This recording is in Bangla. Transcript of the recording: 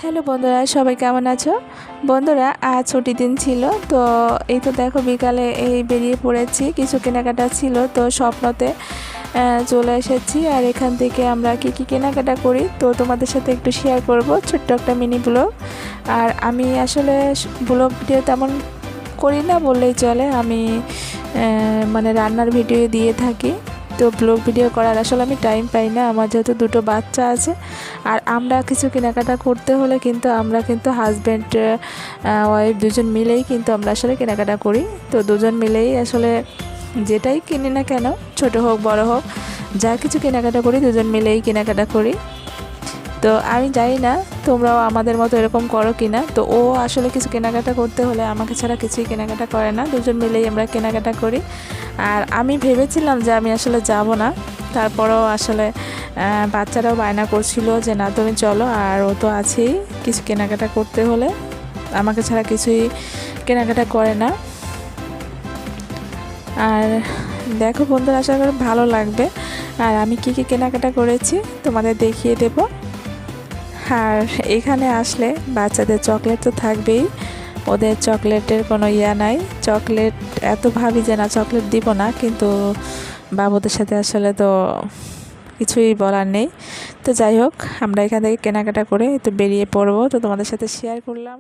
হ্যালো বন্ধুরা, সবাই কেমন আছো? বন্ধুরা, আজ ছুটির দিন ছিল, তো এই তো দেখো বিকালে এই বেরিয়ে পড়েছি। কিছু কেনাকাটা ছিল, তো স্বপ্নতে চলে এসেছি। আর এখান থেকে আমরা কি কি কেনাকাটা করি তো তোমাদের সাথে একটু শেয়ার করব, ছোট্ট একটা মিনি ব্লগ। আর আমি আসলে ব্লগ ভিডিও তেমন করি না বললেই চলে, আমি মানে রান্নার ভিডিও দিয়ে থাকি। তো ব্লগ ভিডিও করার আসলে আমি টাইম পাই না, আমার যেহেতু দুটো বাচ্চা আছে। আর আমরা কিছু কেনাকাটা করতে হলে কিন্তু আমরা কিন্তু হাজব্যান্ড ওয়াইফ দুজন মিলেই কিন্তু আমরা আসলে কেনাকাটা করি। তো দুজন মিলেই আসলে যেটাই কিনি না কেন, ছোট হোক বড় হোক, যা কিছু কেনাকাটা করি দুজন মিলেই কেনাকাটা করি। তো আমি জানি না তোমরাও আমাদের মতো এরকম করো কি না। তো ও আসলে কিছু কেনাকাটা করতে হলে আমাকে ছাড়া কিছুই কেনাকাটা করে না, দুজন মিলেই আমরা কেনাকাটা করি। আর আমি ভেবেছিলাম যে আমি আসলে যাব না, তারপরেও আসলে বাচ্চারাও বায়না করছিল যে না তুমি চলো। আর ও তো আছেই, কিছু কেনাকাটা করতে হলে আমাকে ছাড়া কিছুই কেনাকাটা করে না। আর দেখো বন্ধুরা, আশা করি ভালো লাগবে। আর আমি কি কি কেনাকাটা করেছি তোমাদের দেখিয়ে দেবো। আর এখানে আসলে বাচ্চাদের চকলেট তো থাকবেই, ওদের চকলেটের কোনো ইয়া নাই। চকলেট এত ভাবি যে না চকলেট দিব না, কিন্তু বাবুদের সাথে আসলে তো কিছুই বলার নেই। তো যাই হোক, আমরা এখান থেকে কেনাকাটা করে তো বেরিয়ে পড়বো, তো তোমাদের সাথে শেয়ার করলাম।